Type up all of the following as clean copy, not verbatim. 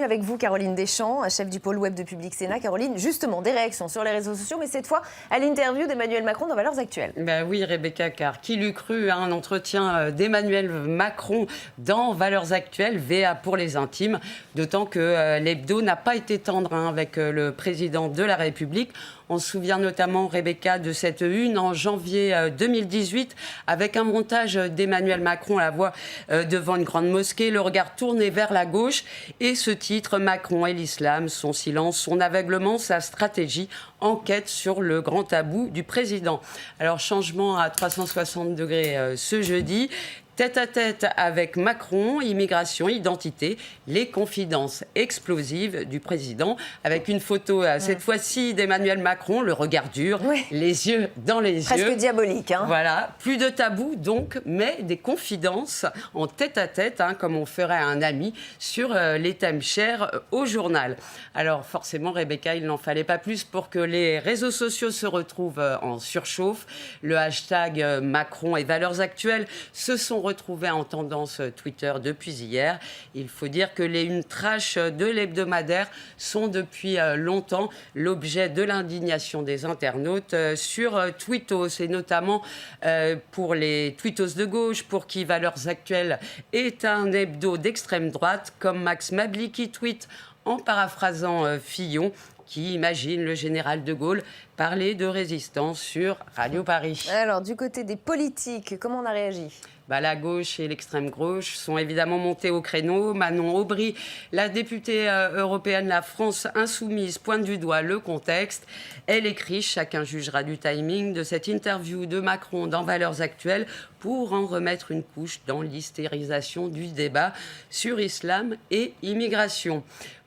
Avec vous, Caroline Deschamps, chef du pôle web de Public Sénat. Caroline, justement, des réactions sur les réseaux sociaux, mais cette fois à l'interview d'Emmanuel Macron dans Valeurs Actuelles. Ben oui, Rebecca, car qui l'eût cru, un entretien d'Emmanuel Macron dans Valeurs Actuelles, VA pour les intimes, d'autant que l'hebdo n'a pas été tendre avec le président de la République. On se souvient notamment, Rebecca, de cette une en janvier 2018, avec un montage d'Emmanuel Macron à la voix devant une grande mosquée, le regard tourné vers la gauche, et ce titre, Macron et l'islam, son silence, son aveuglement, sa stratégie, enquête sur le grand tabou du président. Alors, changement à 360 degrés ce jeudi. Tête-à-tête avec Macron, immigration, identité, les confidences explosives du président, avec une photo, cette fois-ci, d'Emmanuel Macron, le regard dur, les yeux dans les yeux. Presque diabolique. Hein. Voilà, plus de tabou donc, mais des confidences en tête-à-tête, comme on ferait à un ami, sur les thèmes chers au journal. Alors forcément, Rebecca, il n'en fallait pas plus pour que les réseaux sociaux se retrouvent en surchauffe. Le hashtag Macron et Valeurs Actuelles se sont retrouvés en tendance Twitter depuis hier. Il faut dire que les unes trash de l'hebdomadaire sont depuis longtemps l'objet de l'indignation des internautes sur Twittos, et notamment pour les Twittos de gauche, pour qui Valeurs Actuelles est un hebdo d'extrême droite, comme Max Mably qui tweet en paraphrasant Fillon, qui imagine le général de Gaulle parler de résistance sur Radio Paris. Alors, du côté des politiques, comment on a réagi ? La gauche et l'extrême gauche sont évidemment montés au créneau. Manon Aubry, la députée européenne La France Insoumise, pointe du doigt le contexte. Elle écrit « Chacun jugera du timing de cette interview de Macron dans Valeurs Actuelles pour en remettre une couche dans l'hystérisation du débat sur islam et immigration ».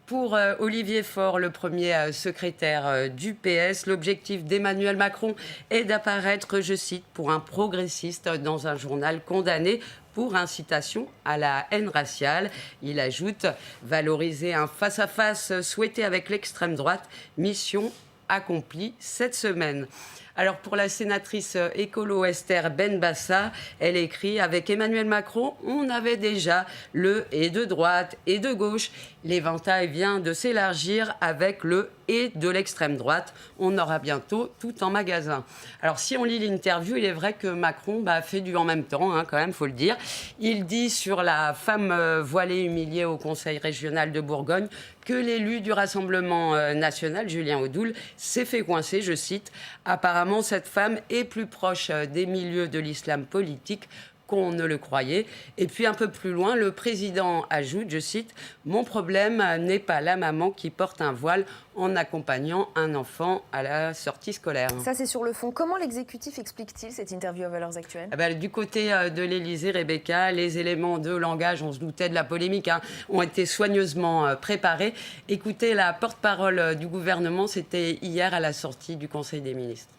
Pour Olivier Faure, le premier secrétaire du PS, l'objectif d'Emmanuel Macron est d'apparaître, je cite, pour un progressiste dans un journal condamné pour incitation à la haine raciale. Il ajoute valoriser un face-à-face souhaité avec l'extrême droite, mission accomplie cette semaine. Alors pour la sénatrice écolo Esther Benbassa, elle écrit « Avec Emmanuel Macron, on avait déjà le et de droite et de gauche. L'éventail vient de s'élargir avec le et de l'extrême droite. On aura bientôt tout en magasin. » Alors si on lit l'interview, il est vrai que Macron fait du en même temps, quand même, faut le dire. Il dit sur la femme voilée humiliée au Conseil régional de Bourgogne que l'élu du Rassemblement national, Julien Audoul, s'est fait coincer, je cite, « Apparemment, cette femme est plus proche des milieux de l'islam politique qu'on ne le croyait. » Et puis un peu plus loin, le président ajoute, je cite, « Mon problème n'est pas la maman qui porte un voile en accompagnant un enfant à la sortie scolaire. » Ça, c'est sur le fond. Comment l'exécutif explique-t-il cette interview à Valeurs Actuelles ? Du côté de l'Élysée, Rebecca, les éléments de langage, on se doutait de la polémique, ont été soigneusement préparés. Écoutez, la porte-parole du gouvernement, c'était hier à la sortie du Conseil des ministres.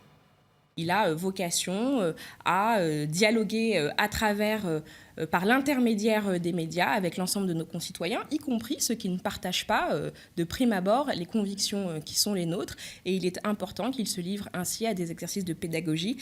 Il a vocation à dialoguer à travers, par l'intermédiaire des médias avec l'ensemble de nos concitoyens, y compris ceux qui ne partagent pas de prime abord les convictions qui sont les nôtres. Et il est important qu'il se livre ainsi à des exercices de pédagogie.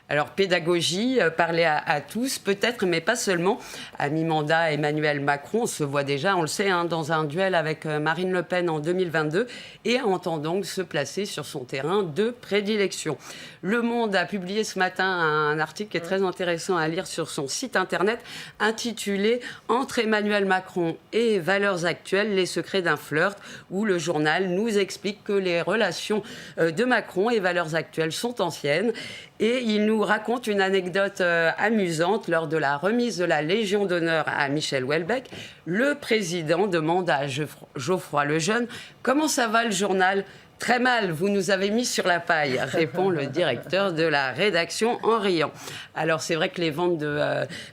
Alors, pédagogie, parler à tous, peut-être, mais pas seulement. À mi-mandat, Emmanuel Macron, on se voit déjà, on le sait, dans un duel avec Marine Le Pen en 2022, et entend donc se placer sur son terrain de prédilection. Le Monde a publié ce matin un article qui est très intéressant à lire sur son site internet, intitulé « Entre Emmanuel Macron et Valeurs Actuelles, les secrets d'un flirt », où le journal nous explique que les relations de Macron et Valeurs Actuelles sont anciennes. Et il nous raconte une anecdote amusante. Lors de la remise de la Légion d'honneur à Michel Houellebecq, le président demande à Geoffroy Lejeune « Comment ça va le journal ?» « Très mal, vous nous avez mis sur la paille », répond le directeur de la rédaction en riant. Alors c'est vrai que les ventes de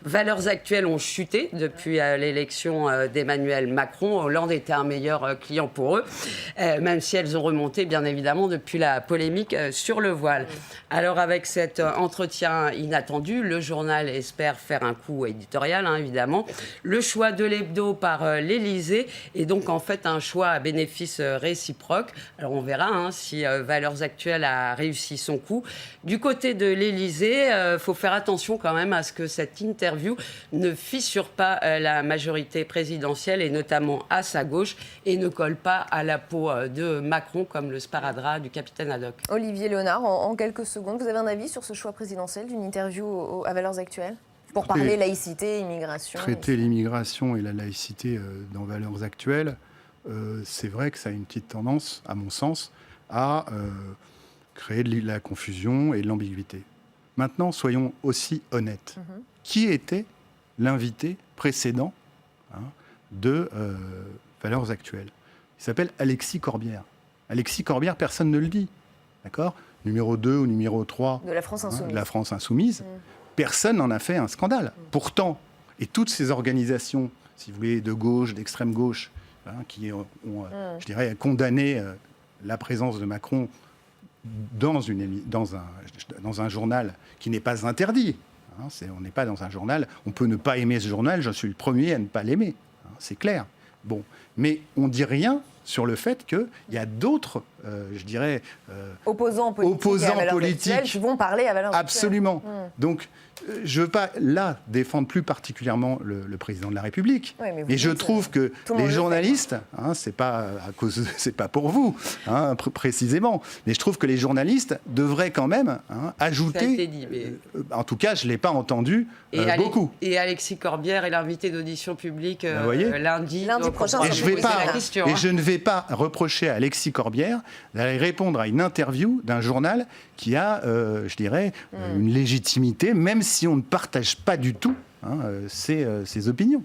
Valeurs Actuelles ont chuté depuis l'élection d'Emmanuel Macron. Hollande était un meilleur client pour eux, même si elles ont remonté bien évidemment depuis la polémique sur le voile. Alors avec cet entretien inattendu, le journal espère faire un coup éditorial, évidemment. Le choix de l'hebdo par l'Élysée est donc en fait un choix à bénéfice réciproque. Alors on verra verra si Valeurs Actuelles a réussi son coup. Du côté de l'Élysée, faut faire attention quand même à ce que cette interview ne fissure pas la majorité présidentielle et notamment à sa gauche et ne colle pas à la peau de Macron comme le sparadrap du capitaine Haddock. Olivier Léonard, en quelques secondes, vous avez un avis sur ce choix présidentiel d'une interview à Valeurs Actuelles ? Pour parler laïcité, immigration. Traiter l'immigration et la laïcité dans Valeurs Actuelles, c'est vrai que ça a une petite tendance, à mon sens, à créer de la confusion et de l'ambiguïté. Maintenant, soyons aussi honnêtes. Qui était l'invité précédent de Valeurs Actuelles ? Il s'appelle Alexis Corbière. Alexis Corbière, personne ne le dit. D'accord ? Numéro 2 ou numéro 3 de la France Insoumise. De la France Insoumise. Personne n'en a fait un scandale. Pourtant, et toutes ces organisations, si vous voulez, de gauche, d'extrême gauche, qui ont, je dirais, condamné la présence de Macron dans un journal qui n'est pas interdit. On n'est pas dans un journal. On peut ne pas aimer ce journal. Je suis le premier à ne pas l'aimer. C'est clair. Bon, mais on ne dit rien sur le fait qu'il y a d'autres, je dirais... opposants politiques qui vont parler à Valeurs Actuelles. Absolument. Donc, je ne veux pas, là, défendre plus particulièrement le président de la République. Oui, mais je trouve que les journalistes, c'est pas pour vous, précisément, mais je trouve que les journalistes devraient quand même ajouter... Ça a été dit, mais... en tout cas, je ne l'ai pas entendu beaucoup. Et Alexis Corbière est l'invité d'audition publique lundi prochain. Et je ne vais pas reprocher à Alexis Corbière d'aller répondre à une interview d'un journal qui a, je dirais, une légitimité, même si on ne partage pas du tout ses opinions.